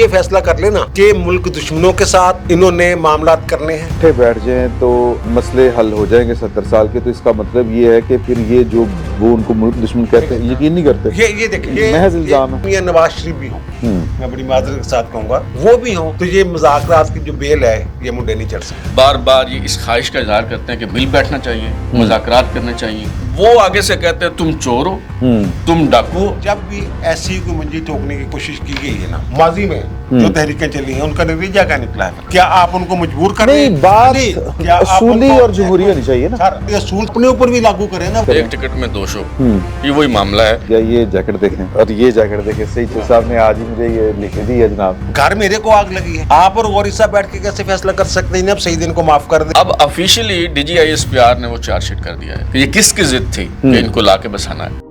फैसला कर लेना कि मुल्क दुश्मनों के साथ इन्होंने मामलात करने हैं। इकट्ठे बैठ जाएं तो मसले हल हो जाएंगे 70 साल के, तो इसका मतलब ये है कि फिर ये जो वो उनको मुल्क दुश्मन कहते हैं यकीन नहीं करते। ये देखिए महज इल्जाम है। ये नवाज शरीफ भी हो, मैं बड़ी माजरत के साथ कहूंगा, वो भी हो, तो ये मुज़ाकरात की जो बेल है ये मुंडे नहीं चढ़ सकते। बार बार ये इस ख्वाहिश का इजहार करते हैं कि मिल बैठना चाहिए, मुज़ाकरात करने चाहिए। वो आगे से कहते हैं तुम चोर हो, तुम डाकू हो। जब भी ऐसी कोई मंजिल ठोकने की कोशिश की गई है ना माजी में, जो तहरीकें चली हैं उनका नतीजा क्या निकला है? क्या आप उनको मजबूर कर रहे हैं? नहीं, बात क्या आप असूली उनको- और जमहूरी होनी चाहिए ना। सर ये असूल अपने ऊपर भी लागू करें ना। एक टिकट में 2 शो, ये वही मामला है। या ये जैकेट देखें और ये जैकेट देखें, सईद साहब ने आज ही मुझे ये लिख दी है जनाब। घर मेरे को आग लगी है, आप और गौरी साहब बैठ के कैसे फैसला कर सकते हैं? अब सही दिन को माफ कर दे। अब ऑफिशियली DGISPR ने वो चार्जशीट कर दिया है कि ये किसकी जिद थी कि इनको लाके बसाना है।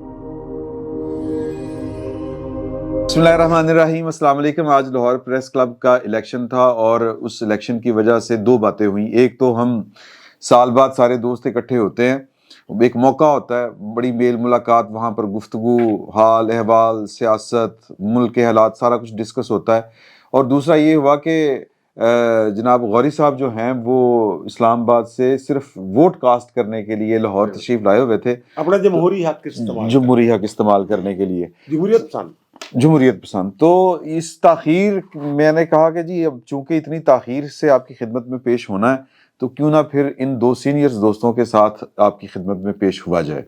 बिस्मिल्लाहिर्रहमानिर्रहीम, अस्सलाम वालेकुम। आज लाहौर प्रेस क्लब का इलेक्शन था और उस इलेक्शन की वजह से दो बातें हुई। एक तो हम साल बाद सारे दोस्त इकट्ठे होते हैं, एक मौका होता है, बड़ी मेल मुलाकात, वहाँ पर गुफ्तगू, हाल अहवाल, सियासत, मुल्क के हालात, सारा कुछ डिस्कस होता है। और दूसरा ये हुआ कि जनाब गौरी साहब जो हैं वो इस्लामाबाद से सिर्फ वोट कास्ट करने के लिए लाहौर तशरीफ लाए हुए थे, अपना जमहूरी हक इस्तेमाल, जमहूरी हक इस्तेमाल करने के लिए, जमहूरियत पसंद, जमहूरियत पसंद। तो इस ताख़ीर, मैंने कहा कि जी अब चूंकि इतनी ताख़ीर से आपकी खिदमत में पेश होना है तो क्यों ना फिर इन दो सीनियर्स दोस्तों के साथ आपकी खिदमत में पेश हुआ जाए।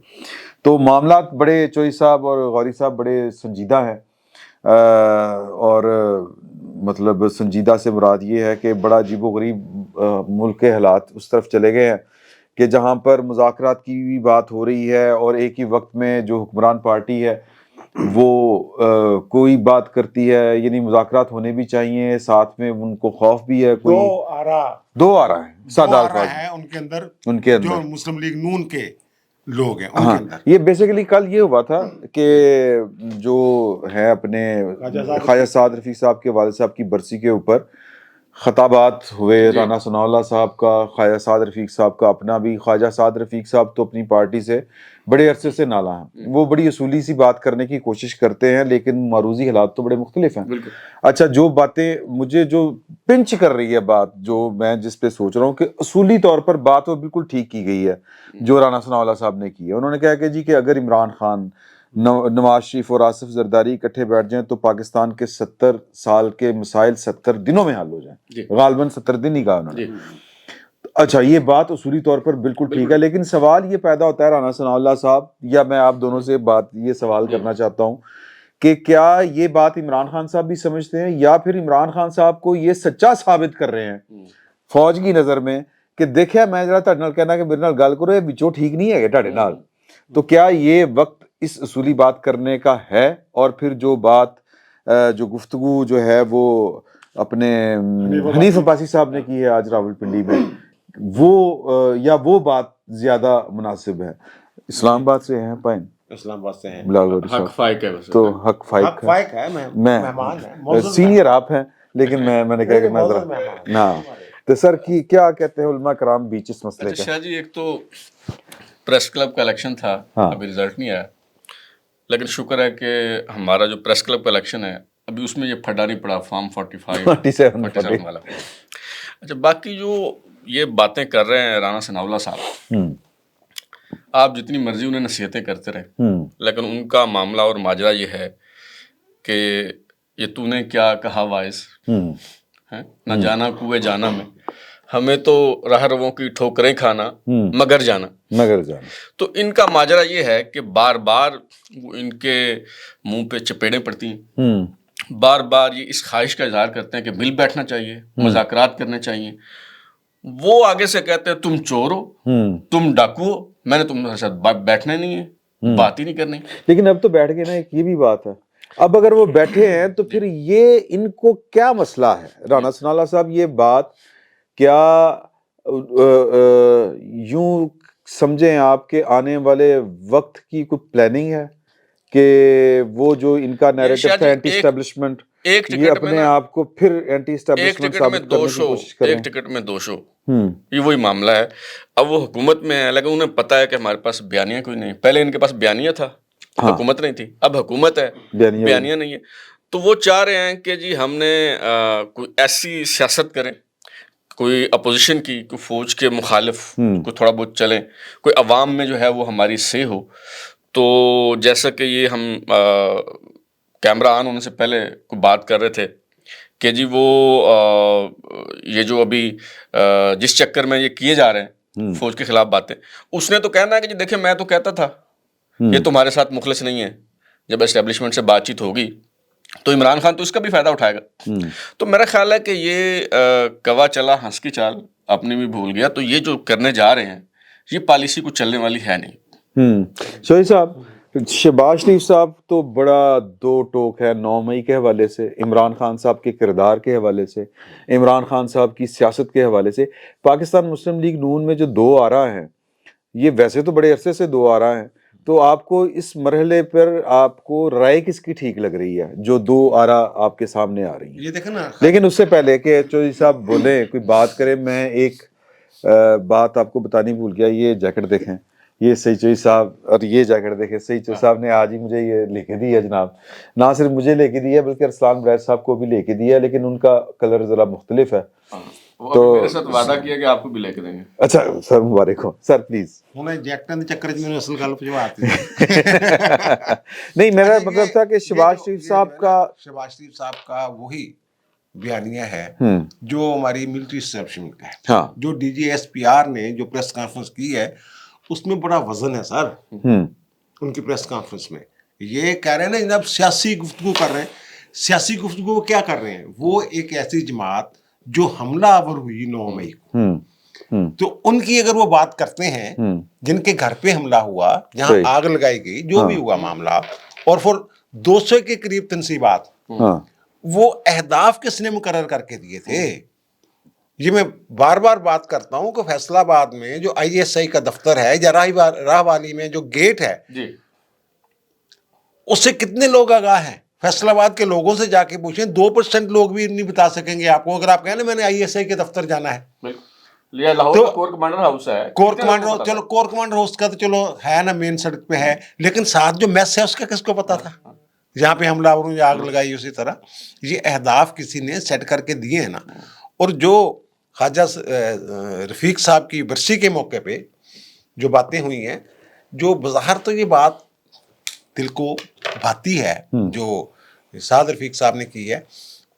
तो मामलात बड़े, चोई साहब और गौरी साहब बड़े संजीदा हैं, और मतलब संजीदा से मुराद ये है कि बड़ा अजीबोगरीब मुल्क के हालात उस तरफ चले गए हैं कि जहाँ पर मुज़ाकरात की भी बात हो रही है और एक ही वक्त में जो हुक्मरान पार्टी है वो कोई बात करती है, यानी मुज़ाकरात होने भी चाहिए, साथ में उनको खौफ भी है। कोई दो आ रहा है, सादा अल्फाज है उनके अंदर जो मुस्लिम लीग नून के लोग हैं उनके अंदर। ये बेसिकली कल ये हुआ था कि जो है अपने ख्वाजा साद रफीक साहब के वालिद साहब की बरसी के ऊपर खताबात हुए, राना सनाउल्लाह साहब का, ख्वाजा साद रफीक साहब का अपना भी। ख्वाजा साद रफीक साहब तो अपनी पार्टी से बड़े अरसे से नाला हैं, वो बड़ी असूली सी बात करने की कोशिश करते हैं लेकिन मारूजी हालात तो बड़े मुख्तलिफ हैं। अच्छा, जो बातें मुझे जो पिंच कर रही है बात, जो मैं जिस पे सोच रहा हूँ कि असूली तौर पर बात वो बिल्कुल ठीक की गई है जो राना सनाउल्लाह साहब ने की है। उन्होंने कहा कि जी कि अगर इमरान खान, नवाज शरीफ और आसिफ जरदारी इकट्ठे बैठ जाएं तो पाकिस्तान के 70 साल के मसाइल 70 दिनों में हल हो जाएं। गालबन 70 दिन ही कहा उन्होंने। अच्छा, ये बात उसूली तौर पर बिल्कुल ठीक है, लेकिन सवाल ये पैदा होता है राना सनाउल्लाह साहब, या मैं आप दोनों से बात ये सवाल करना चाहता हूँ कि क्या ये बात इमरान खान साहब भी समझते हैं या फिर इमरान खान साहब को ये सच्चा साबित कर रहे हैं फौज की नज़र में कि देखिए मैं जरा तुहाडे नाल कहना कि मेरे नाल गल करो, ये विचों ठीक नहीं है तुहाडे नाल। तो क्या ये वक्त इस उसूली बात करने का है? और फिर जो बात जो गुफ्तगू जो है वो अपने हनीफ अब्बासी साहब ने की है आज रावलपिंडी में, वो या वो बात ज्यादा मुनासिब है? इस्लामाबाद से हैं पाइन, इस्लामाबाद से हैं, हक फाइक है, तो हक फाइक है। मैं सीनियर आप हैं, लेकिन मैंने कहा कि मैं जरा ना, तो सर की क्या कहते हैं उलमा कराम बीच इस मसले का? शाह जी, एक तो प्रेस क्लब का इलेक्शन था, अभी रिजल्ट नहीं आया, लेकिन शुक्र है कि हमारा जो प्रेस क्लब का इलेक्शन है अभी उसमें ये फटा नहीं पड़ा फॉर्म 47 वाला। अच्छा, बाकी जो ये बातें कर रहे हैं राना सनाउल्लाह साहब, आप जितनी मर्जी उन्हें नसीहतें करते रहे, लेकिन उनका मामला और माजरा ये है कि ये तूने क्या कहा वाइस है ना, जाना कुएं जाना में, हमें तो राह रवों की ठोकरें खाना मगर जाना। तो इनका माजरा ये है कि बार बार इनके मुंह पे चपेड़ें पड़ती हैं, बार बार ये इस ख्वाहिश का इजहार करते हैं कि मिल बैठना चाहिए, मुज़ाकरात करने चाहिए। वो आगे से कहते हैं तुम चोर हो, तुम डाकू हो, मैंने तुम्हारे साथ बैठना ही नहीं है, बात ही नहीं करनी। लेकिन अब तो बैठ गए ना, एक ये भी बात है। अब अगर वो बैठे हैं तो फिर ये इनको क्या मसला है? राना सनाउल्लाह साहब, ये बात क्या यूं समझें आप कि आने वाले वक्त की कोई प्लानिंग है कि वो जो इनका नैरेटिव था एंटी एस्टेब्लिशमेंट, ये अपने आप को फिर एंटी एस्टेब्लिशमेंट साबित करने की कोशिश करें? एक टिकट में 2 शो, ये वही मामला है। अब वो हुकूमत में है, लेकिन उन्हें पता है कि हमारे पास बयानिया कोई नहीं। पहले इनके पास बयानिया था, हुकूमत नहीं थी, अब हुकूमत है, बयानिया नहीं है। تو وہ چاہ رہے ہیں کہ جی ہم نے کوئی ایسی سیاست کریں, کوئی اپوزیشن کی, کوئی فوج کے مخالف کوئی تھوڑا بہت چلیں, کوئی عوام میں جو ہے وہ ہماری سے ہو. تو جیسا کہ یہ ہم کیمرہ آن ہونے سے پہلے کوئی بات کر رہے تھے کہ جی وہ یہ جو ابھی جس چکر میں یہ کیے جا رہے ہیں فوج کے خلاف باتیں, اس نے تو کہنا ہے کہ جی دیکھیں میں تو کہتا تھا یہ تمہارے ساتھ مخلص نہیں ہے. جب اسٹیبلشمنٹ سے بات چیت ہوگی تو عمران خان تو اس کا بھی فائدہ اٹھائے گا. تو میرا خیال ہے کہ یہ کوا چلا ہنس کی چال اپنی بھی بھول گیا. تو یہ جو کرنے جا رہے ہیں یہ پالیسی کچھ چلنے والی ہے نہیں. شوہی صاحب, شہباز شریف صاحب تو بڑا دو ٹوک ہے 9 مئی کے حوالے سے, عمران خان صاحب کے کردار کے حوالے سے, عمران خان صاحب کی سیاست کے حوالے سے. پاکستان مسلم لیگ نون میں جو 2 آرا ہیں, یہ ویسے تو بڑے عرصے سے 2 آرا ہیں, تو آپ کو اس مرحلے پر آپ کو رائے کس کی ٹھیک لگ رہی ہے جو 2 آرا آپ کے سامنے آ رہی ہیں؟ یہ دیکھیں نا, لیکن اس سے پہلے کہ چودھری صاحب بولیں, کوئی بات کریں, میں ایک بات آپ کو بتانی بھول گیا. یہ جیکٹ دیکھیں, یہ سعید چودھری صاحب, اور یہ جیکٹ دیکھیں, سعید چودھری صاحب نے آج ہی مجھے یہ لے کے دی ہے جناب. نہ صرف مجھے لے کے دی ہے بلکہ ارسلان برائے صاحب کو بھی لے کے دی ہے, لیکن ان کا کلر ذرا مختلف ہے. تو میرے ساتھ وعدہ کیا کہ آپ کو بھی لے کے دیں گے. اچھا سر, مبارک ہو سر, پلیز. جیکٹاں دے چکر میں اصل گل پہ آتی نہیں, میرا مطلب تھا کہ شہباز شریف صاحب کا وہی بیانیہ ہے جو ہماری ملٹری اسٹیبلشمنٹ کا ہے. جو D G S P R نے جو پریس کانفرنس کی ہے اس میں بڑا وزن ہے سر. ان کی پریس کانفرنس میں یہ کہہ رہے ہیں نا جناب سیاسی گفتگو کر رہے ہیں. سیاسی گفتگو وہ کیا کر رہے ہیں, وہ ایک ایسی جماعت جو حملہ آور ہوئی 9 مئی کو, تو ان کی اگر وہ بات کرتے ہیں جن کے گھر پہ حملہ ہوا, جہاں آگ لگائی گئی, جو بھی ہوا معاملہ, اور پھر 200 کے قریب تنصیبات, وہ اہداف کس نے مقرر کر کے دیے تھے؟ یہ میں بار بار بات کرتا ہوں کہ فیصل آباد میں جو آئی ایس آئی کا دفتر ہے یا راہ والی میں جو گیٹ ہے اس سے کتنے لوگ آگاہ ہیں؟ فیصل آباد کے لوگوں سے جا کے پوچھیں, 2% لوگ بھی نہیں بتا سکیں گے آپ کو. اگر آپ کہیں نا میں نے آئی ایس آئی کے دفتر جانا ہے, کور کمانڈر ہاؤس ہے, کور کمانڈر, چلو کور کمانڈر ہاؤس کا تو چلو ہے نا, مین سڑک پہ ہے, لیکن ساتھ جو میس ہے اس کا کس کو پتا تھا جہاں پہ حملہ آوروں نے آگ لگائی؟ اسی طرح یہ اہداف کسی نے سیٹ کر کے دیے ہیں نا. اور جو خواجہ رفیق صاحب کی برسی کے موقع پہ جو باتیں ہوئی ہیں, جو بظاہر تو یہ بات دل کو بھاتی ہے جو سعد رفیق صاحب نے کی ہے,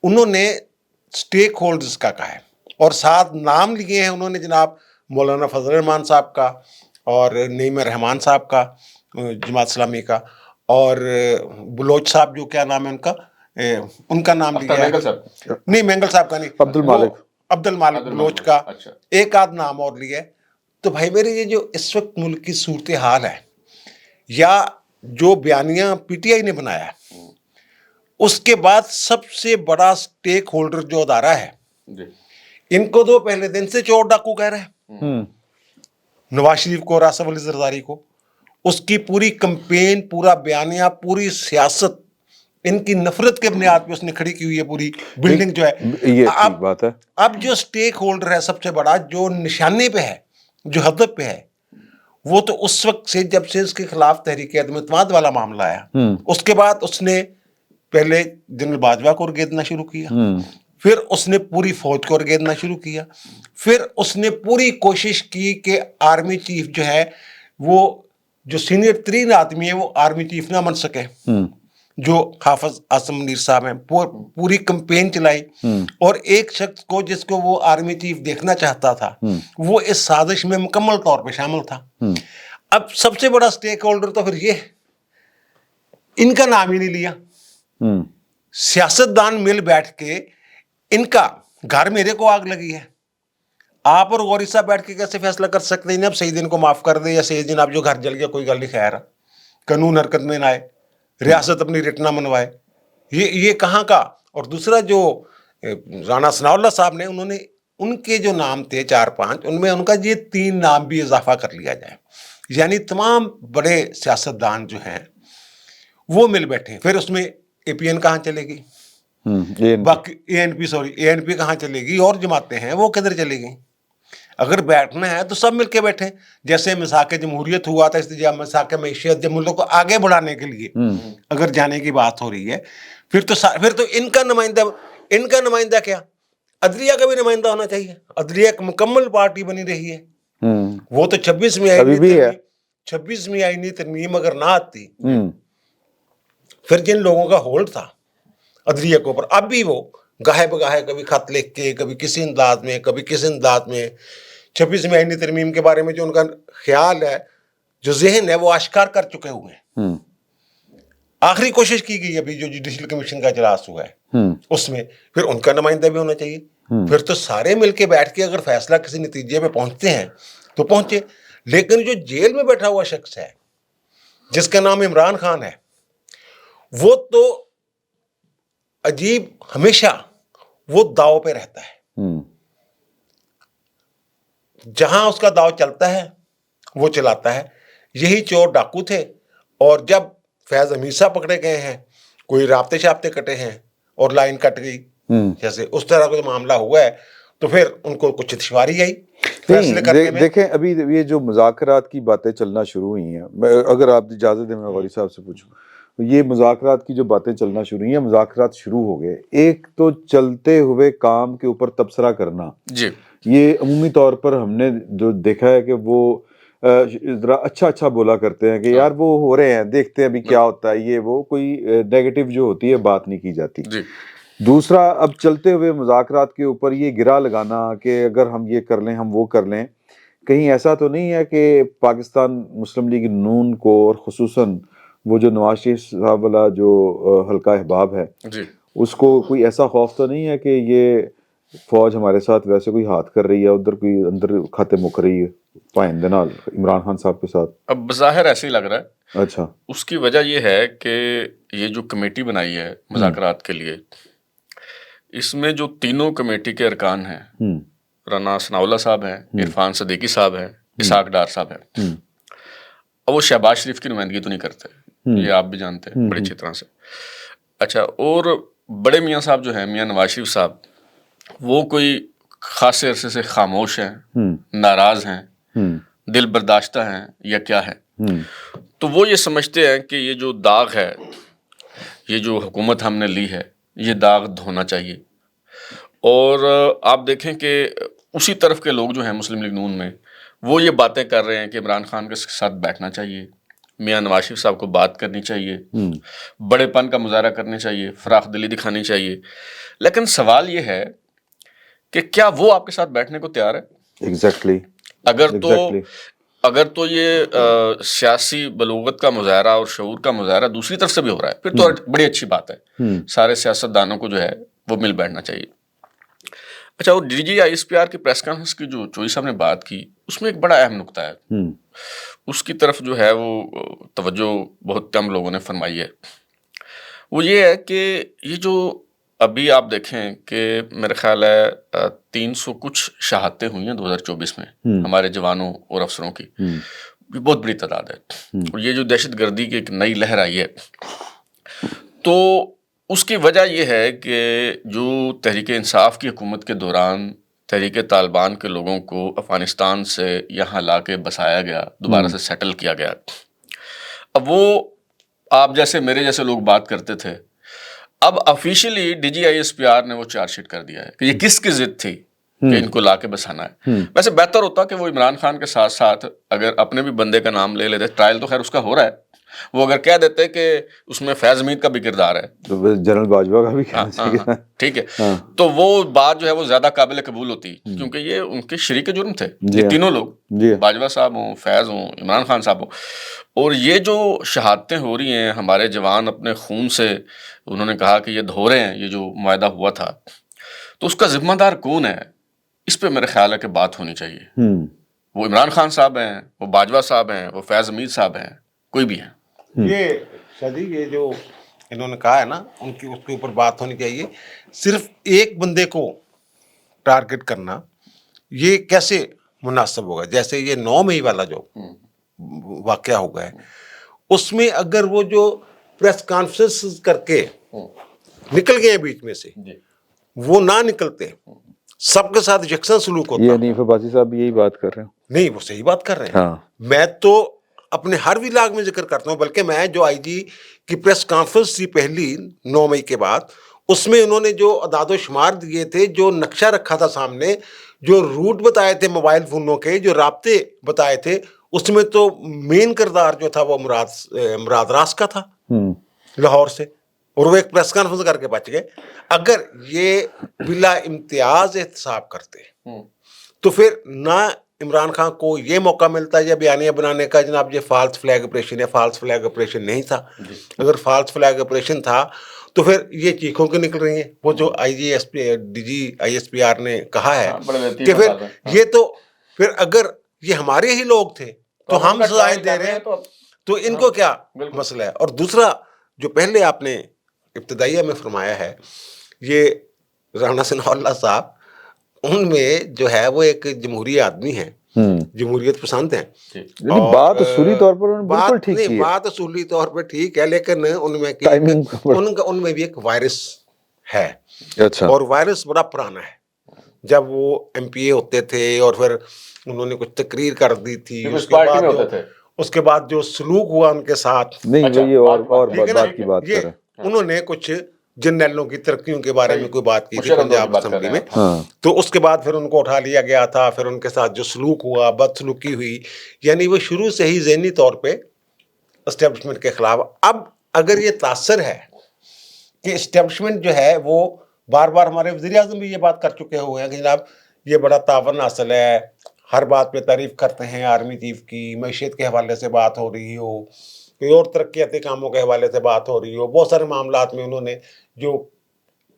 انہوں نے سٹیک ہولڈرز کا کہا ہے اور ساتھ نام لیے ہیں انہوں نے جناب مولانا فضل الرحمان صاحب کا اور نعیم الرحمان صاحب کا جماعت اسلامی کا, اور بلوچ صاحب جو کیا نام ہے ان کا نام لیا ہے, نہیں مینگل صاحب کا نہیں, عبد المالک بلوچ کا ایک آدھ نام اور لیا ہے. تو بھائی میرے یہ جو اس وقت ملک کی صورتحال ہے یا جو بیانیہ پی ٹی آئی نے بنایا ہے, اس کے بعد سب سے بڑا سٹیک ہولڈر جو ادارہ ہے, ان کو تو پہلے دن سے چور ڈاکو کہہ رہے ہیں. نواز شریف کو اور آصف علی زرداری کو, اس کی پوری کمپین, پورا بیانیہ, پوری سیاست ان کی نفرت کے بنیاد پہ اس نے کھڑی کی ہوئی ہے. پوری بلڈنگ جو ہے اب جو سٹیک ہولڈر ہے سب سے بڑا, جو نشانے پہ ہے, جو ہدف پہ ہے, وہ تو اس وقت سے جب سے اس کے خلاف تحریک عدم اعتماد والا معاملہ آیا, اس کے بعد اس نے پہلے جنرل باجوہ کو ارگیدنا شروع کیا, پھر اس نے پوری فوج کو ارگیدنا شروع کیا, پھر اس نے پوری کوشش کی کہ آرمی چیف جو ہے وہ جو سینئر ترین آدمی ہے وہ آرمی چیف نہ بن سکے, جو حافظ عاصم منیر صاحب ہیں. پوری کمپین چلائی اور ایک شخص کو جس کو وہ آرمی چیف دیکھنا چاہتا تھا وہ اس سازش میں مکمل طور پہ شامل تھا. اب سب سے بڑا سٹیک ہولڈر تو پھر یہ, ان کا نام ہی نہیں لیا. سیاستدان مل بیٹھ کے ان کا گھر میرے کو آگ لگی ہے, آپ اور غوری صاحب بیٹھ کے کیسے فیصلہ کر سکتے ہیں اب سعید ان کو معاف کر دے یا سعید جناب جو گھر جل گیا کوئی گل نہیں, خیر قانون حرکت میں نہ آئے, ریاست اپنی ریٹ نہ منوائے, یہ کہاں کا. اور دوسرا جو رانا ثناء اللہ صاحب نے, انہوں نے ان کے جو نام تھے 4-5, ان میں ان کا یہ 3 نام بھی اضافہ کر لیا جائے, یعنی تمام بڑے سیاستدان جو ہیں وہ مل بیٹھے. پھر اس میں اے پی این کہاں چلے گی, باقی اے این پی کہاں چلے گی, اور جماعتیں ہیں وہ کدھر چلے گئیں. اگر بیٹھنا ہے تو سب مل کے بیٹھیں, جیسے مساق جمہوریت ہوا تھا, اس مساق معیشت جب ملک کو آگے بڑھانے کے لیے اگر جانے کی بات ہو رہی ہے, फिर तो इनका नुमाइंदा क्या, अदलिया का भी नुमाइंदा होना चाहिए। अदलिया एक मुकम्मल पार्टी बनी रही है, वो तो 26 में आई नहीं, 26 में आई नहीं तरमीम अगर ना आती, फिर जिन लोगों का होल्ड था अदलिया के ऊपर, अब भी वो गाहे बगाहे कभी खत लिख के, कभी किसी अंदाज में, कभी किसी अंदाज में 26 में आईनी तरमीम के बारे में जो उनका ख्याल है, जो जहन है, वो आश्कार कर चुके हुए हैं। आखिरी कोशिश की गई अभी जो जुडिशल कमीशन का इजलास हुआ है उसमें, फिर उनका नुमाइंदा भी होना चाहिए। फिर तो सारे मिलके बैठ के अगर फैसला किसी नतीजे पे पहुंचते हैं तो पहुंचे। लेकिन जो जेल में बैठा हुआ शख्स है जिसका नाम इमरान खान है, वो तो अजीब, हमेशा वो दाव पे रहता है। जहां उसका दाव चलता है वो चलाता है। यही चोर डाकू थे, और जब फैज हमीद साहब पकड़े गए हैं, कोई राब्ते शाब्ते कटे हैं और लाइन कट गई, जैसे उस तरह का मामला हुआ है, तो फिर उनको कुछ दुश्वारी आई फैसले करने में। देखें अभी ये जो मुज़ाकरात की बातें चलना शुरू हुई हैं, अगर आप इजाज़त दें मैं गौरी साहब से पूछूं, ये मुज़ाकरात की जो बातें चलना शुरू हुई हैं, मुज़ाकरात शुरू हो गए, एक तो चलते हुए काम के ऊपर तबसरा करना जी, ये अमूमी तौर पर हमने जो देखा है कि वो जरा अच्छा बोला करते हैं कि यार वो हो रहे हैं, देखते हैं अभी क्या होता है, ये वो कोई नेगेटिव जो होती है बात नहीं की जाती जी। दूसरा, अब चलते हुए मुज़ाकरात के ऊपर ये गिरा लगाना कि अगर हम ये कर लें, हम वो कर लें, कहीं ऐसा तो नहीं है कि पाकिस्तान मुस्लिम लीग नून को, और खुसूसन वो जो नवाज शरीफ साहब वाला जो हल्का अहबाब है जी, उसको कोई ऐसा खौफ तो नहीं है कि ये फौज हमारे साथ वैसे कोई हाथ कर रही है, उधर कोई अंदर खाते मुक रही है पाइंदे नाल इमरान खान साहब के साथ? अब बज़ाहिर ऐसे ही लग रहा है। अच्छा, उसकी वजह ये है कि ये जो कमेटी बनाई है मुज़ाकरात के लिए, इसमें जो तीनों कमेटी के अरकान हैं, राना सनाउल्लाह साहब हैं, इरफान सदीकी साहब हैं, इसहाक डार साहब हैं, और वो शहबाज शरीफ की नुमाइंदगी तो नहीं करते, ये आप भी जानते हैं बड़ी अच्छी तरह से। अच्छा, और बड़े मियाँ साहब जो हैं, मियाँ नवाज शरीफ साहब, वो कोई खासे अरसे से खामोश हैं, नाराज हैं, दिल बर्दाश्ता हैं या क्या है, तो वो ये समझते हैं कि ये जो दाग है, ये जो हुकूमत हमने ली है, ये दाग धोना चाहिए। और आप देखें कि उसी तरफ के लोग जो हैं मुस्लिम लीग नून में, वो ये बातें कर रहे हैं कि इमरान खान के साथ बैठना चाहिए, मियाँ नवाज शरीफ साहब को बात करनी चाहिए, बड़ेपन का मुजाहरा करनी चाहिए, फराख दिली दिखानी चाहिए। लेकिन सवाल ये है कि क्या वो आपके साथ बैठने को तैयार है? एग्जैक्टली। अगर तो ये सियासी बलूगत का मुजाहरा और शऊर का मुजाहरा दूसरी तरफ से भी हो रहा है, फिर तो बड़ी अच्छी बात है। सारे सियासतदानों को जो है वो मिल बैठना चाहिए। अच्छा, और DGISPR की प्रेस कॉन्फ्रेंस की जो चौधरी साहब ने बात की, उसमें एक बड़ा अहम नुकता है, उसकी तरफ जो है वो तवज्जो बहुत कम लोगों ने फरमाई है। वो ये है कि ये जो अभी आप देखें कि मेरे ख्याल है 300 कुछ शहादतें हुई हैं 2024 में हमारे जवानों और अफसरों की, ये बहुत बड़ी तादाद है। और ये जो दहशत गर्दी की एक नई लहर आई है, तो उसकी वजह यह है कि जो तहरीक इंसाफ की हुकूमत के दौरान तहरीक तालिबान के लोगों को अफ़गानिस्तान से यहाँ ला के बसाया गया, दोबारा से सेटल किया गया। अब वो आप जैसे मेरे जैसे लोग बात करते थे, अब ऑफिशियली DGISPR ने वो चार्जशीट कर दिया है कि ये किसकी जिद थी कि इनको ला के बसाना है। वैसे बेहतर होता कि वो इमरान खान के साथ साथ अगर अपने भी बंदे का नाम ले लेते, ट्रायल तो खैर उसका हो रहा है, वो अगर कह देते कि उसमें फैज हमीद का भी किरदार है, तो जनरल बाजवा का भी ठीक है, तो वो बात जो है वो ज्यादा काबिल कबूल होती, क्योंकि ये उनके शरीक जुर्म थे, ये तीनों लोग, बाजवा साहब हों, फैज हों, इमरान खान साहब हों। और ये जो शहादतें हो रही हैं, हमारे जवान अपने खून से उन्होंने कहा कि ये धो रहे हैं, ये जो मुआहदा हुआ था, तो उसका जिम्मेदार कौन है, इस पे मेरे ख्याल है कि बात होनी चाहिए। वो इमरान खान साहब हैं, वो बाजवा साहब हैं, वो फैज हमीद साहब हैं, कोई भी हैं। ये शादी, ये जो इन्होंने कहा है ना, उनकी उसके ऊपर बात होनी चाहिए। सिर्फ एक बंदे को टारगेट करना ये कैसे मुनासिब होगा? जैसे ये 9 मई वाला जो वाकया हो गया है, उसमें अगर वो जो प्रेस कॉन्फ्रेंस करके निकल गए बीच में से, वो ना निकलते, सबके साथ यकसन सलूक होता। ये हनीफ अब्बासी साहब भी यही बात कर रहे हैं। नहीं, वो सही बात कर रहे हैं। हाँ। मैं तो اپنے ہر ولاگ میں ذکر کرتا ہوں، بلکہ میں جو آئی جی کی پریس کانفرنس تھی پہلی 9 مئی کے بعد، اس میں انہوں نے جو اعداد و شمار دیے تھے، جو نقشہ رکھا تھا سامنے، جو روٹ بتائے تھے موبائل فونوں کے، جو رابطے بتائے تھے، اس میں تو مین کردار جو تھا وہ مراد راس کا تھا لاہور سے، اور وہ ایک پریس کانفرنس کر کے بچ گئے۔ اگر یہ بلا امتیاز احتساب کرتے تو پھر نہ عمران خان کو یہ موقع ملتا ہے بیانیہ بنانے کا، جناب یہ فالس فلیگ آپریشن ہے۔ فالس فلیگ آپریشن نہیں تھا۔ اگر فالس فلیگ آپریشن تھا تو پھر یہ چیخوں کے نکل رہی ہیں۔ وہ جو D G I S P R نے کہا ہے کہ پھر یہ تو پھر اگر یہ ہمارے ہی لوگ تھے تو ہم سزائیں دے رہے ہیں، تو ان کو کیا مسئلہ ہے؟ اور دوسرا جو پہلے آپ نے ابتدائیہ میں فرمایا ہے، یہ رانا ثناء اللہ صاحب، ان میں جو ہے وہ ایک جمہوری آدمی ہیں، جمہوریت پسند ہیں۔ بات اصولی طور پر بالکل ٹھیک ہے، بات اصولی طور پہ ٹھیک ہے، لیکن ان میں بھی ایک وائرس ہے، اور وائرس بڑا پرانا ہے۔ جب وہ ایم پی اے ہوتے تھے اور پھر انہوں نے کچھ تقریر کر دی تھی، اس کے بعد جو سلوک ہوا ان کے ساتھ، انہوں نے کچھ جنرلوں کی ترقیوں کے بارے میں کوئی بات کی تھی پنجاب اسمبلی میں، تو اس کے بعد پھر ان کو اٹھا لیا گیا تھا، پھر ان کے ساتھ جو سلوک ہوا، بد سلوکی ہوئی، یعنی وہ شروع سے ہی ذہنی طور پہ اسٹیبلشمنٹ کے خلاف۔ اب اگر یہ تاثر ہے کہ اسٹیبلشمنٹ جو ہے وہ بار بار، ہمارے وزیر اعظم بھی یہ بات کر چکے ہوئے ہیں کہ جناب یہ بڑا تعاون حاصل ہے، ہر بات پہ تعریف کرتے ہیں آرمی چیف کی، معیشت کے حوالے سے بات ہو رہی ہو، کوئی اور ترقیاتی کاموں کے حوالے سے بات ہو رہی ہو، بہت سارے معاملات میں انہوں نے جو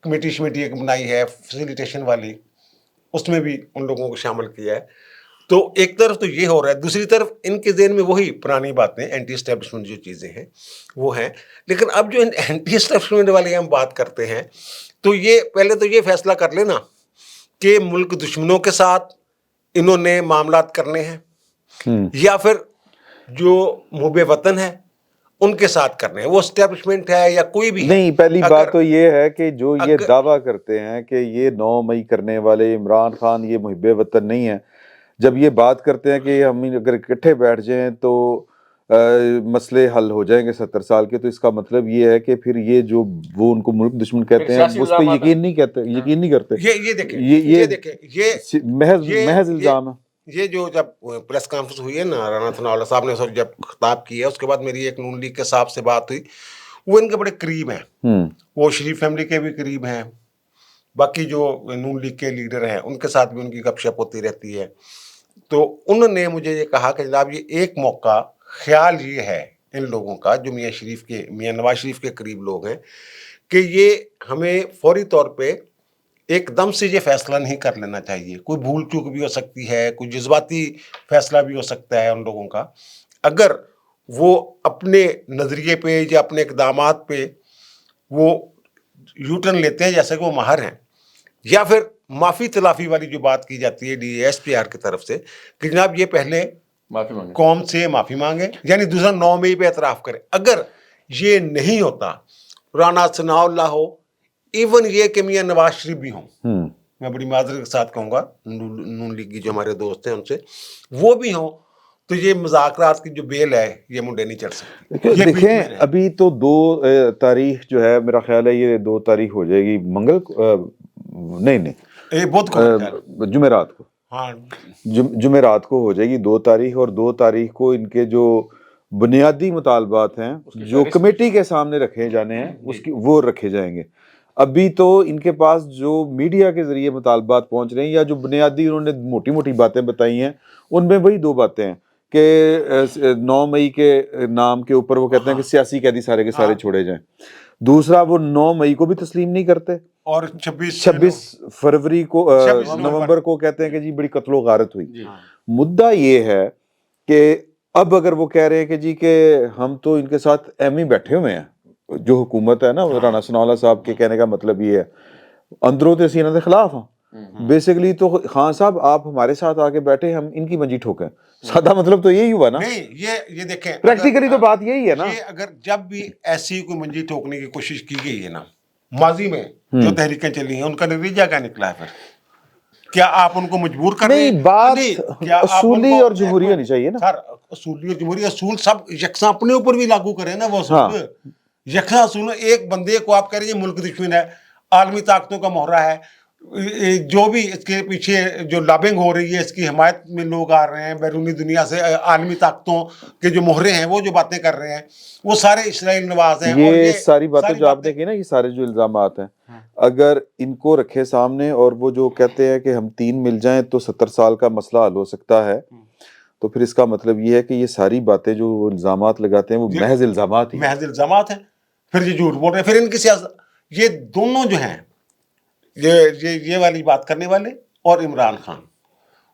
کمیٹی ایک بنائی ہے فیسیلیٹیشن والی، اس میں بھی ان لوگوں کو شامل کیا ہے۔ تو ایک طرف تو یہ ہو رہا ہے، دوسری طرف ان کے ذہن میں وہی پرانی باتیں، اینٹی اسٹیبلشمنٹ جو چیزیں ہیں وہ ہیں۔ لیکن اب جو اینٹی اسٹیبلشمنٹ والی ہم بات کرتے ہیں، تو یہ پہلے تو یہ فیصلہ کر لینا کہ ملک دشمنوں کے ساتھ انہوں نے معاملات کرنے ہیں یا پھر جو محب وطن ہے ان کے ساتھ کرنے ہیں، وہ اسٹیبلشمنٹ ہے یا کوئی بھی نہیں۔ پہلی بات تو یہ ہے کہ جو یہ دعویٰ کرتے ہیں کہ یہ 9 مئی کرنے والے عمران خان یہ محب وطن نہیں ہے، جب یہ بات کرتے ہیں کہ ہم اگر اکٹھے بیٹھ جائیں تو مسئلے حل ہو جائیں گے 70 سال کے، تو اس کا مطلب یہ ہے کہ پھر یہ جو وہ ان کو ملک دشمن کہتے ہیں اس پہ یقین نہیں کرتے۔ یہ دیکھیں یہ محض الزام ہے۔ یہ جو جب پریس کانفرنس ہوئی ہے نا، رانا ثناء اللہ صاحب نے جب خطاب کیا، اس کے بعد میری ایک نون لیگ کے صاحب سے بات ہوئی، وہ ان کے بڑے قریب ہیں، وہ شریف فیملی کے بھی قریب ہیں، باقی جو نون لیگ کے لیڈر ہیں ان کے ساتھ بھی ان کی گپ شپ ہوتی رہتی ہے۔ تو انہوں نے مجھے یہ کہا کہ جناب یہ ایک موقع، خیال یہ ہے ان لوگوں کا جو میاں نواز شریف کے قریب لوگ ہیں، کہ یہ ہمیں فوری طور پہ ایک دم سے یہ فیصلہ نہیں کر لینا چاہیے، کوئی بھول چوک بھی ہو سکتی ہے، کوئی جذباتی فیصلہ بھی ہو سکتا ہے ان لوگوں کا۔ اگر وہ اپنے نظریے پہ یا اپنے اقدامات پہ وہ یو ٹرن لیتے ہیں جیسے کہ وہ ماہر ہیں، یا پھر معافی تلافی والی جو بات کی جاتی ہے ڈی ایس پی آر کی طرف سے کہ جناب یہ پہلے قوم سے معافی مانگے، یعنی دوسرا 9 مئی پہ اعتراف کرے۔ اگر یہ نہیں ہوتا، رانا ثناء اللہ ہو، ایون یہ کہ میاں نواز شریف بھی ہوں، میں بڑی معذرت کے ساتھ کہوں گا، نون لیگ کی جو ہمارے دوست ہیں ان سے، وہ بھی ہوں، تو یہ مذاکرات کی جو بیل ہے یہ منڈے نہیں چڑھ سکتی۔ دیکھیں ابھی تو 2 تاریخ جو ہے، میرا خیال ہے یہ 2 تاریخ ہو جائے گی نہیں جمعرات کو، ہاں جمعرات کو ہو جائے گی 2 تاریخ، اور 2 تاریخ کو ان کے جو بنیادی مطالبات ہیں جو کمیٹی کے سامنے رکھے جانے ہیں وہ رکھے جائیں گے۔ ابھی تو ان کے پاس جو میڈیا کے ذریعے مطالبات پہنچ رہے ہیں یا جو بنیادی انہوں نے موٹی موٹی باتیں بتائی ہیں، ان میں وہی 2 باتیں ہیں کہ 9 مئی کے نام کے اوپر وہ کہتے ہیں کہ سیاسی قیدی سارے کے سارے چھوڑے جائیں۔ دوسرا وہ 9 مئی کو بھی تسلیم نہیں کرتے، اور 26 فروری کو نومبر کو کہتے ہیں کہ جی بڑی قتل و غارت ہوئی۔ مدعا یہ ہے کہ اب اگر وہ کہہ رہے ہیں کہ جی کہ ہم تو ان کے ساتھ ایم ہی بیٹھے ہوئے ہیں، جو حکومت ہے نا، رانا ثناء اللہ صاحب کے کہنے کا مطلب یہ ہے اندروں تے سینہ دے خلاف ہیں بیسیکلی، تو خان صاحب آپ ہمارے ساتھ آ کے بیٹھے، ہم ان کی منجی ٹھوکیں، سادہ مطلب تو یہی ہوا نا۔ نہیں یہ دیکھیں پریکٹیکلی تو بات یہی ہے نا۔ اگر جب بھی ایسی کوئی منجی ٹھوکنے کی کوشش کی گئی ہے نا ماضی میں، جو تحریکیں چلی ہیں، ان کا نتیجہ کیا نکلا ہے پھر؟ क्या आप उनको मजबूर कर रहे नहीं, हैं? बात नहीं, क्या आप असूली उनको- और जमहूरी होनी चाहिए ना। सर असूली और जमहूरी असूल सब यकसा अपने ऊपर भी लागू करें ना वो असूल। हाँ। यकसा असूल, एक बंदे को आप कह रहे हैं मुल्क दुश्मन है, आलमी ताकतों का मोहरा है, जो भी इसके पीछे जो लॉबिंग हो रही है इसकी हिमायत में लोग आ रहे हैं बैरूनी दुनिया से, आलमी ताकतों के जो मोहरे हैं वो जो बातें कर रहे हैं वो सारे इसराइल नवाज हैं। और ये सारी बातें जो आपने की ना, ये सारे जो इल्जामात हैं, अगर इनको रखे सामने और वो जो कहते हैं कि हम 3 मिल जाएं तो 70 साल का मसला हल हो सकता है, तो फिर इसका मतलब ये है कि ये सारी बातें जो वो इल्जामात लगाते हैं वो महज इल्जामात ही महज इल्जामात हैं, फिर ये झूठ बोल रहे हैं। फिर इनकी सियासत, ये दोनों जो हैं, ये वाली बात करने वाले और इमरान खान,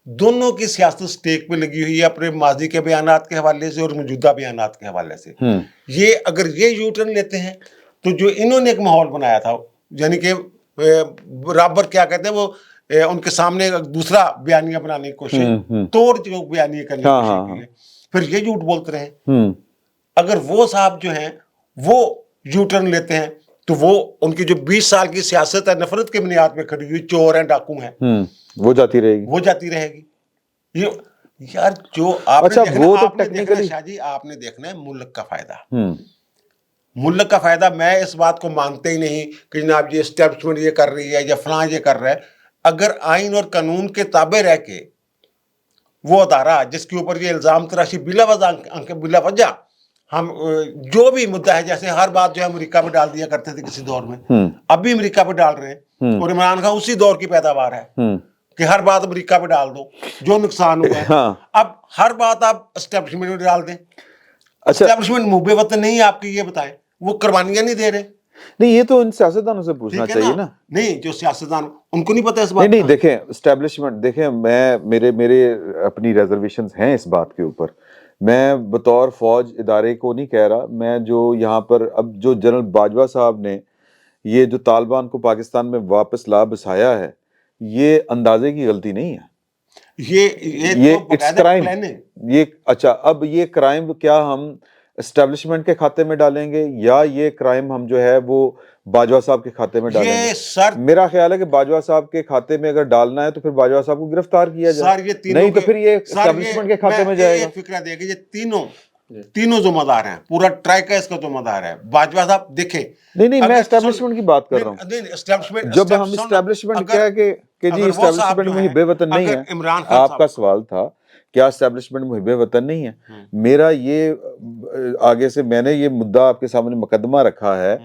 दोनों की सियासत स्टेक पे लगी हुई है अपने माजी के बयानात के हवाले से और मौजूदा बयानात के हवाले से। ये अगर ये यू टर्न लेते हैं तो जो इन्होंने एक माहौल बनाया था, यानी कि बराबर क्या कहते हैं वो, उनके सामने दूसरा बयानिया बनाने की कोशिश, तोड़ जो बयानिया करने की कोशिश की है, फिर ये झूठ बोलते रहे। अगर वो साहब जो हैं वो यू टर्न लेते हैं तो वो उनकी जो 20 साल की सियासत है नफरत के बुनियाद पे खड़ी हुई, चोर हैं डाकू हैं, वो जाती रहेगी, वो जाती रहेगी। ये यार जो आपने अच्छा, देखना, वो तो आपने देखना टेक्निकली शाह जी, आपने देखना है मुल्क का फायदा। मुल्क का फायदा, मैं इस बात को मानते ही नहीं कि जनाब ये एस्टेब्लिशमेंट ये कर रही है या फलां ये कर रहा है। अगर आइन और कानून के ताबे रह के वो अदारा जिसके ऊपर ये इल्ज़ाम तराशी बिला वजह हम जो भी मुद्दा है, जैसे हर बात जो है अमेरिका पे डाल दिया करते थे किसी दौर में, अब भी अमेरिका पे डाल रहे हैं, और इमरान खान उसी दौर की पैदावार है कि हर बात अमेरिका पे डाल दो जो नुकसान हुआ है। हाँ। अब हर बात आप एस्टेब्लिशमेंट में डाल दें। अच्छा, एस्टेब्लिशमेंट मुहब्बे वतन नहीं है आपकी, ये बताएं, वो कुर्बानियां नहीं दे रहे। नहीं, ये तो इन सियासतदानों से पूछना चाहिए ना। नहीं, जो सियासतदान, उनको नहीं पता इस बात नहीं नहीं, का। देखें एस्टेब्लिशमेंट, देखें मेरे अपनी रिजर्वेशंस हैं इस बात के ऊपर। मैं बतौर फौज इदारे को नहीं कह रहा, मैं जो यहाँ पर अब जो जनरल बाजवा साहब ने ये जो तालिबान को पाकिस्तान में वापस ला बसाया है, ये अंदाजे की गलती नहीं है, ये इट्स क्राइम। ये अच्छा, अब ये क्राइम क्या हम एस्टेब्लिशमेंट के खाते में डालेंगे या ये क्राइम हम जो है वो बाजवा साहब के खाते में डालेंगे? ये सर, मेरा ख्याल है कि बाजवा साहब के खाते में अगर डालना है तो फिर बाजवा साहब को गिरफ्तार किया जाए, सर, ये नहीं तो फिर ये एस्टेब्लिशमेंट के खाते में जाएगा। फिक्रा देखिए, ये तीनों जिम्मेदार हैं, पूरा ट्राई का इसका जिम्मेदार है बाजवा साहब। देखें, नहीं, मैं एस्टेब्लिशमेंट की बात कर रहा हूँ। जब हम एस्टेब्लिशमेंट कह के जी एस्टेब्लिशमेंट मुहिब्बे वतन नहीं है, इमरान खान आपका सवाल था क्या एस्टेब्लिशमेंट मुहिब्बे वतन नहीं है? मेरा ये आगे से मैंने ये मुद्दा आपके सामने मुकदमा रखा है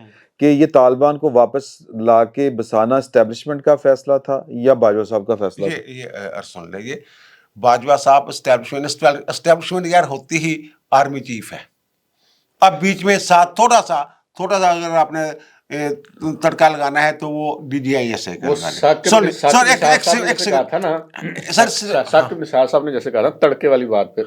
कि ये तालिबान को वापस लाके बसाना एस्टेब्लिशमेंट का फैसला था या बाजवा साहब का फैसला था? ये सुन लीजिए, बाजवा साहब एस्टेब्लिशमेंट यार होती ही आर्मी चीफ है। अब बीच में साथ थोड़ा सा अगर आपने तड़का लगाना है तो वो DGIS है। साकिब निसार साहब ने जैसे कहा था तड़के वाली बात पे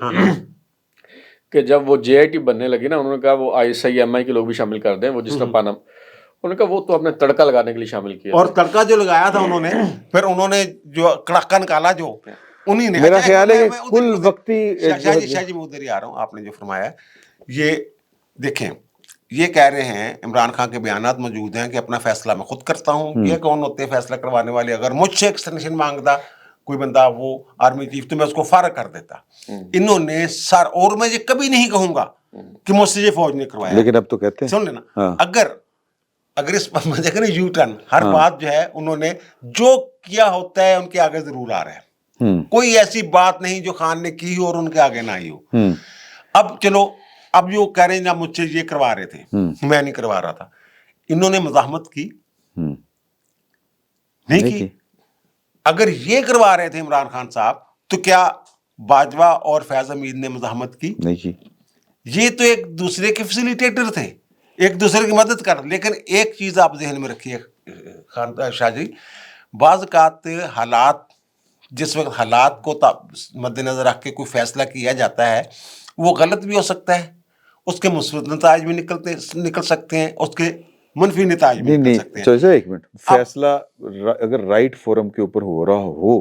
कि जब वो JIT बनने लगी ना, उन्होंने कहा वो ISI-MI के लोग भी शामिल कर दें, वो जिस तरह पाना, उन्होंने कहा वो तो अपने तड़का लगाने के लिए शामिल किया, और तड़का जो लगाया था उन्होंने, फिर उन्होंने जो कड़ाका निकाला जो उन्हीं ने। मेरा ख्याल है कि कुल वक्ती शाह जी मैं उधर ही आ रहा हूँ। आपने जो फरमाया, ये देखें, ये कह रहे हैं, इमरान खान के बयानात मौजूद हैं कि अपना फैसला मैं खुद करता हूँ। ये कौन होते हैं फैसला करवाने वाले? अगर मुझसे एक्सटेंशन मांगता कोई बंदा, वो आर्मी चीफ, तो मैं उसको फारग कर देता। इन्होंने सर, और मैं ये कभी नहीं कहूंगा कि मुझसे ये फौज ने करवाया, लेकिन अब तो कहते हैं, सुन लेना, हाँ। अगर इस पर देखें ना यू टर्न, हर बात जो है उन्होंने जो किया होता है उनके आगे जरूर आ रहा है। कोई ऐसी बात नहीं जो खान ने की हो और उनके आगे ना आई हो। अब चलो, अब जो कह रहे हैं ना मुझसे ये करवा रहे थे, मैं नहीं करवा रहा था, इन्होंने मज़ाहमत की नहीं की? अगर ये करवा रहे थे इमरान खान साहब, तो क्या बाजवा और फैज हमीद ने मज़ाहमत की? नहीं की। ये तो एक दूसरे के फैसिलिटेटर थे, एक दूसरे की मदद कर। लेकिन एक चीज़ आप जहन में रखिए खान शाह जी, बाज़ औक़ात हालात, जिस वक्त हालात को मद्देनज़र रख के कोई फैसला किया जाता है, वो गलत भी हो सकता है, उसके मुस्बत नताइज भी निकल सकते हैं, उसके मनफी नताइज भी निकल सकते हैं। चलो एक मिनट, फैसला अगर राइट फोरम के ऊपर हो रहा हो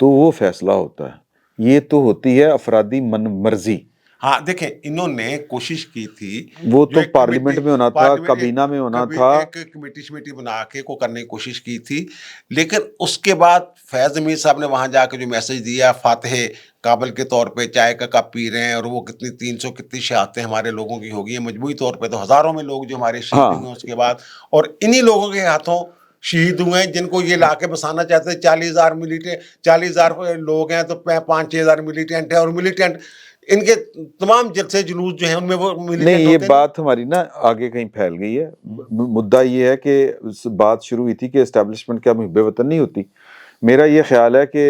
तो वो फैसला होता है, ये तो होती है अफरादी मन मर्जी। हाँ देखें, इन्होंने कोशिश की थी, वो जो तो एक पार्लियामेंट कमेटी- में होना था, पार्लियामेंट- काबीना में होना कभी था। एक कमेटी शमेटी बना के को करने की कोशिश की थी, लेकिन उसके बाद फैज अमीर साहब ने वहां जाके जो मैसेज दिया, फातह काबल के तौर पे चाय का कप पी रहे हैं, और वो कितनी 300 कितनी शहादतें हमारे लोगों की होगी, मजबूरी तौर पे तो हज़ारों में लोग जो हमारे शहीद हाँ। हुए हैं उसके बाद, और इन्हीं लोगों के हाथों शहीद हुए हैं जिनको ये लाके बसाना चाहते हैं। 40,000 मिलिटेंट, 40,000 लोग हैं तो 5-6,000 मिलिटेंट है, और मिलिटेंट इनके तमाम जलसे जुलूस जो हैं उनमें वो मिलिटेंट नहीं, ये होते हैं। बात हमारी ना आगे कहीं फैल गई है। मुद्दा ये है कि बात शुरू हुई थी कि एस्टेब्लिशमेंट क्या मुहिब वतन नहीं होती। मेरा ये ख्याल है कि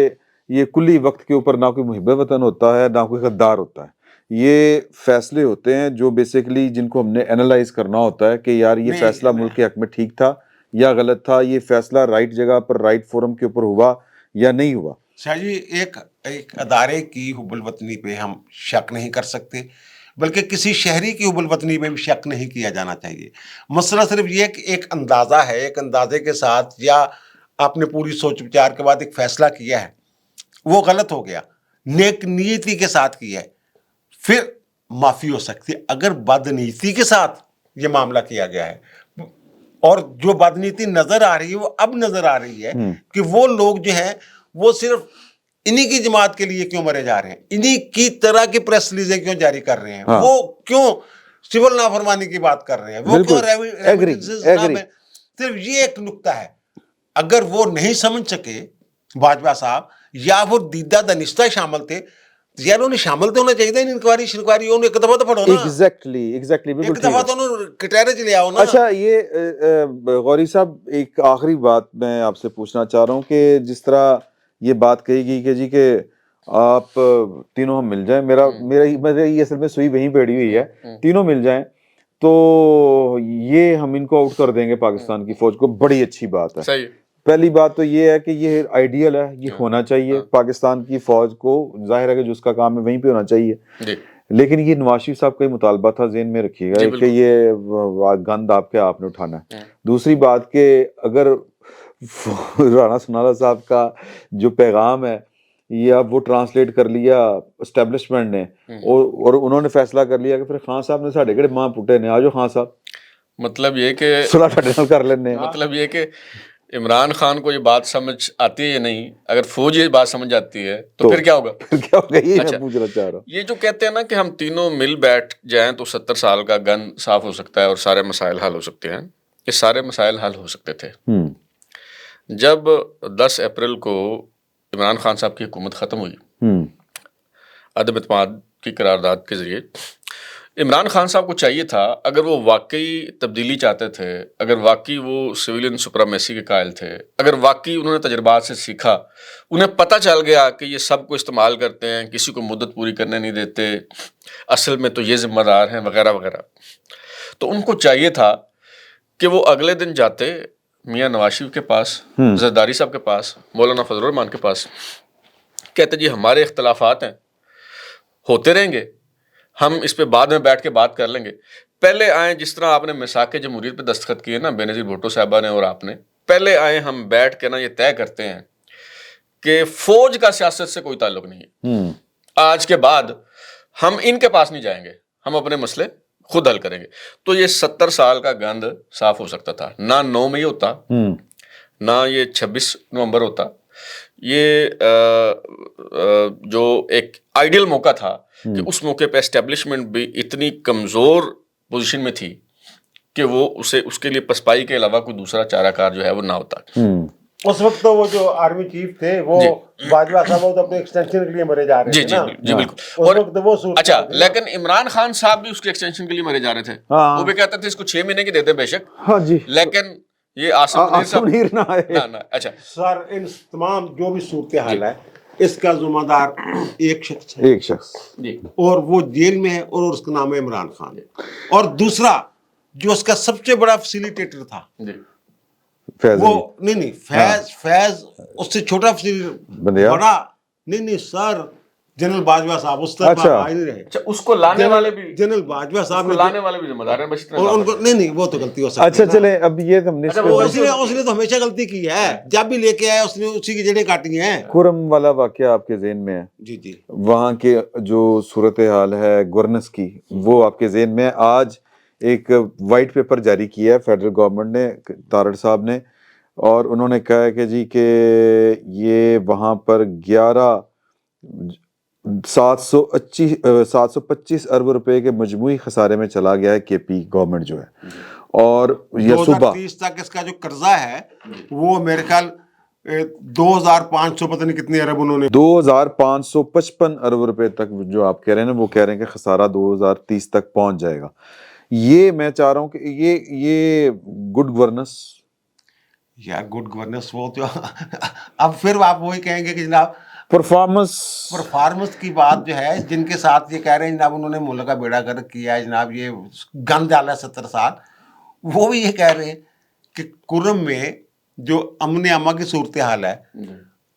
ये कुल्ली वक्त के ऊपर ना कोई मुहिब वतन होता है, ना कोई गद्दार होता है। ये फैसले होते हैं जो बेसिकली जिनको हमने एनालाइज करना होता है कि यार ये नहीं, फैसला मुल्क के हक में ठीक था या गलत था, ये फैसला राइट जगह पर राइट फोरम के ऊपर हुआ या नहीं हुआ। शाह जी, एक अदारे की हुब्बुल वतनी पे हम शक नहीं कर सकते, बल्कि किसी शहरी की हुब्बुल वतनी पे भी शक नहीं किया जाना चाहिए। मसला सिर्फ ये कि एक अंदाज़ा है, एक अंदाजे के साथ या आपने पूरी सोच विचार के बाद एक फैसला किया है, वो गलत हो गया, नेक नीयती के साथ किया है, फिर माफ़ी हो सकती है। अगर बदनीति के साथ ये मामला किया गया है, और जो बदनीति नजर आ रही है वो अब नजर आ रही है कि वो लोग जो हैं वो सिर्फ इन्हीं की जमात के लिए क्यों मरे जा रहे हैं, इन्हीं की तरह की प्रेस रिलीजें क्यों जारी कर रहे हैं, हाँ। वो क्यों सिविल नाफरमानी की बात कर रहे हैं, वो क्यों Agree. सिर्फ ये एक नुक्ता है। अगर वो नहीं समझ सके बाजवा साहब, या वो दीदा दनिश्ता शामिल थे, तो यार उन्हें शामिल तो होना चाहिए इंक्वायरी शिनक्वारी, उन्हें एक दफा तो पढ़ो ना, एग्जैक्टली बिल्कुल एक दफा तो उन्हें कटहरे चले आओ ना। अच्छा, ये गौरी साहब, एक आखिरी बात मैं आपसे पूछना चाह रहा हूँ कि जिस तरह ये बात कही गई कि जी कि आप तीनों हम मिल जाएं, मेरा ये असल में सुई वहीं बैठी हुई है, तीनों मिल जाएं तो ये हम इनको आउट कर देंगे पाकिस्तान की फौज को, बड़ी अच्छी बात है। सही। पहली बात तो ये है कि ये आइडियल है, ये होना चाहिए पाकिस्तान की फौज को, जाहिर है कि जो उसका काम है वहीं पे होना चाहिए जी। लेकिन ये नवाज शरीफ साहब का ही मुतालबा था, ज़हन में रखिएगा कि ये गंद आपने उठाना है। दूसरी बात कि अगर राना सनाउल्लाह साहब का जो पैगाम है ये अब वो ट्रांसलेट कर लिया एस्टेब्लिशमेंट ने, और उन्होंने फैसला कर लिया कि फिर खान साहब ने साढ़े केड़े मां पुटे ने, आजो खान साहब मतलब ये कि सुलह साढ़े नाल कर लेने। मतलब ये कि इमरान खान को ये बात समझ आती है या नहीं, अगर फौज ये बात समझ आती है तो फिर क्या होगा? फिर क्या होगा, ये अच्छा, मैं पूछना चाह रहा हूँ। ये जो कहते हैं ना कि हम तीनों मिल बैठ जाएं तो 70 साल का गन साफ हो सकता है और सारे मसाइल हल हो सकते हैं, ये सारे मसाइल हल हो सकते थे जब 10 अप्रैल को इमरान खान साहब की हुकूमत ख़त्म हुई अदम इत्मीनान की करारदाद के ज़रिए। इमरान खान साहब को चाहिए था, अगर वो वाकई तब्दीली चाहते थे, अगर वाकई वो सिविलियन सुप्रीमेसी के कायल थे, अगर वाकई उन्होंने तजर्बात से सीखा, उन्हें पता चल गया कि ये सब को इस्तेमाल करते हैं, किसी को मुद्दत पूरी करने नहीं देते, असल में तो ये ज़िम्मेदार हैं वगैरह वगैरह, तो उनको चाहिए था कि वो अगले दिन जाते मियाँ नवाज शरीफ के पास, जरदारी साहब के पास, मौलाना फजल रहमान के पास, कहते जी हमारे इख्तलाफात हैं, होते रहेंगे, हम इस पे बाद में बैठ के बात कर लेंगे, पहले आए जिस तरह आपने मिसाक जमहूरियत पे दस्तखत किए ना बेनज़ीर भुट्टो साहबा ने और आपने, पहले आए हम बैठ के ना ये तय करते हैं कि फौज का सियासत से कोई ताल्लुक नहीं है, आज के बाद हम इनके पास नहीं जाएंगे, हम अपने मसले खुद हल करेंगे। तो ये 70 साल का गंद साफ हो सकता था, ना 9 मई होता, ना ये 26 नवंबर होता, ये जो एक आइडियल मौका था कि उस मौके पे एस्टेब्लिशमेंट भी इतनी कमज़ोर पोजीशन में थी कि वो उसके लिए पसपाई के अलावा कोई दूसरा चाराकार जो है वो ना होता। उस वक्त तो वो जो आर्मी चीफ थे वो बाजवा साहब, वो तो अपने एक्सटेंशन के लिए मरे जा रहे थे ना। जी बिल्कुल। और वो अच्छा, लेकिन इमरान खान साहब भी उसके एक्सटेंशन के लिए मरे जा रहे थे, वो भी कहते थे इसको 6 महीने की देते बेशक, लेकिन ये आसिम मुनीर ना अच्छा सर, इन तमाम जो भी सूरत हाल है इसका जिम्मेदार एक शख्स है, और वो जेल में है, और उसका नाम है इमरान खान। और दूसरा जो उसका सबसे बड़ा फैसिलिटेटर था वो फैज उससे छोटा बड़ा नहीं सर, जनरल बाजवा साहब उस तरफ अच्छा। आ ही नहीं रहे। अच्छा, उसको लाने वाले भी जनरल बाजवा साहब उसको लाने वाले भी जिम्मेदार हैं बशीर और उनको नहीं वो तो गलती हो सकती अच्छा है ना। चले, अब ये हमने अच्छा, इस पे वो बड़ी- उसने तो हमेशा गलती की है, जब भी लेके आया उसने उसी की जड़ें काटी हैं। खुरम वाला वाकया आपके ज़हन में है, जी जी वहाँ के जो सूरत हाल है गवर्नेंस की, वो आपके ज़हन में है। आज एक वाइट पेपर जारी किया है फेडरल गवर्नमेंट ने, तारड़ साहब ने, और उन्होंने कहा है कि जी कि ये वहाँ पर 725 अरब रुपए के मजमूई खसारे में चला गया है केपी गवर्नमेंट जो है। और ये सुबह 2030 तक इसका जो कर्जा है वो मेरे ख्याल 2500 पता नहीं कितने अरब उन्होंने 2555 अरब रुपए तक जो आप कह रहे हैं ना, वो कह रहे हैं कि खसारा 2030 तक पहुंच जाएगा। ये मैं चाह रहा हूँ कि ये गुड गवर्नेंस, यार गुड गवर्नेंस वो तो अब फिर आप वही कहेंगे कि जनाब परफॉर्मेंस की बात जो है, जिनके साथ ये कह रहे हैं जनाब उन्होंने मुल्क का बेड़ा गर्क किया है जनाब, ये गंद डाला है 70 साल, वो भी ये कह रहे हैं कि कुर्रम में जो अमन अमा की सूरत हाल है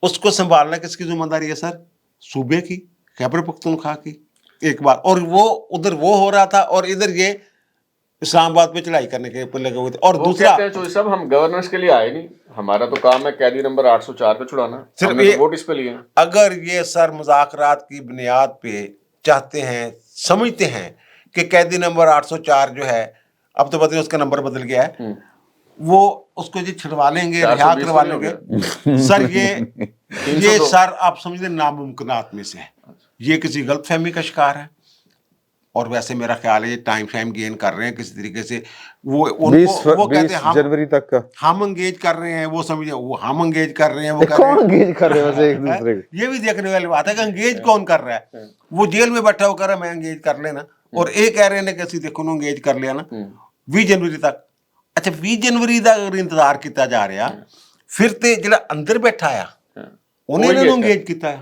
उसको संभालना किसकी जिम्मेदारी है सर? सूबे की, खैबर पख्तूनख्वा की एक बार, और वो उधर वो हो रहा था और इधर ये इस्लामाबाद पे चढ़ाई करने के ऊपर लगे हुए थे। और वो दूसरा कहते हैं चौधरी साहब हम गवर्नेंस के लिए आए नहीं, हमारा तो काम है कैदी नंबर 804 पे छुड़ाना, सिर्फ हमने ये- तो वोट इस पे लिए हैं। अगर ये सर मुज़ाकरात की बुनियाद पे चाहते हैं, समझते हैं कि कैदी नंबर 804 जो है, अब तो बदले उसका नंबर बदल गया है, वो उसको जी छिड़वा लेंगे, रिहा 420 करवा नहीं हो लेंगे सर, ये 302 सर आप समझ लें नामुमकिनात में से है, ये किसी गलतफहमी का शिकार है। और वैसे मेरा ख्याल है ये टाइम गेन कर रहे हैं किसी तरीके से, वो उनको कहते हैं 20 जनवरी तक का हम एंगेज कर रहे हैं, वो समझे वो हम एंगेज कर रहे हैं, वो कर कौन रहे हैं। एंगेज कर रहे हैं वैसे एक दूसरे को? ये भी देखने वाली बात है कि एंगेज कौन कर रहा है। वो जेल में बैठा होकर मैं एंगेज कर लेना, और एक कह रहे हैं कि ਅਸੀਂ देखो एंगेज कर लिया ना 20 जनवरी तक। अच्छा 20 जनवरी ਦਾ ਅਗਰ ਇੰਤਜ਼ਾਰ ਕੀਤਾ ਜਾ ਰਿਹਾ, ਫਿਰ ਤੇ ਜਿਹੜਾ ਅੰਦਰ ਬੈਠਾ ਆ ਉਹਨੇ ਇਹਨਾਂ ਨੂੰ ਐਂਗੇਜ ਕੀਤਾ ਹੈ।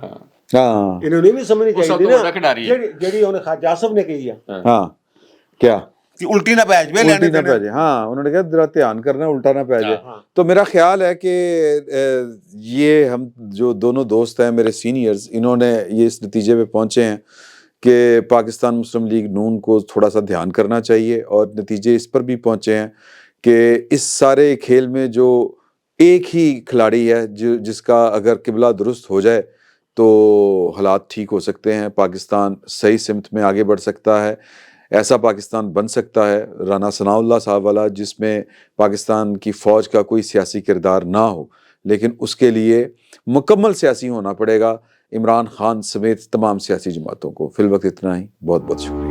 हाँ ਇਹਨਾਂ ਨੂੰ ਵੀ ਸਮਝਣੀ ਉਹ ਸਭ ਚਾਹੀਦੀ ਤੋਂ ਵੱਡਾ ਖਿਡਾਰੀ ਹੈ। ਜਿਹੜੀ ਉਹਨੇ ਖਾਜਾ ਆਸਫ ਨੇ ਕਹੀ ਆ हाँ क्या ਕਿ ਉਲਟੀ ਨਾ ਪੈ ਜਾਵੇ उल्टी ਲੈਣੇ ना देने। पै जाए, हाँ उन्होंने कहा जरा ध्यान करना उल्टा ना पै जाए। हाँ। तो मेरा ख्याल है कि ये हम जो दोनों दोस्त हैं मेरे सीनियर्स, इन्होंने ये इस नतीजे पे पहुंचे हैं कि पाकिस्तान मुस्लिम लीग नून को थोड़ा सा ध्यान करना चाहिए, और नतीजे इस पर भी पहुंचे हैं कि इस सारे खेल में जो एक ही खिलाड़ी है जो जिसका अगर किबला दुरुस्त हो जाए तो हालात ठीक हो सकते हैं, पाकिस्तान सही सिमत में आगे बढ़ सकता है। ऐसा पाकिस्तान बन सकता है राना सनाउल्लाह साहब वाला, जिसमें पाकिस्तान की फ़ौज का कोई सियासी किरदार ना हो, लेकिन उसके लिए मुकम्मल सियासी होना पड़ेगा इमरान खान समेत तमाम सियासी जमातों को। फिल वक्त इतना ही, बहुत बहुत शुक्रिया।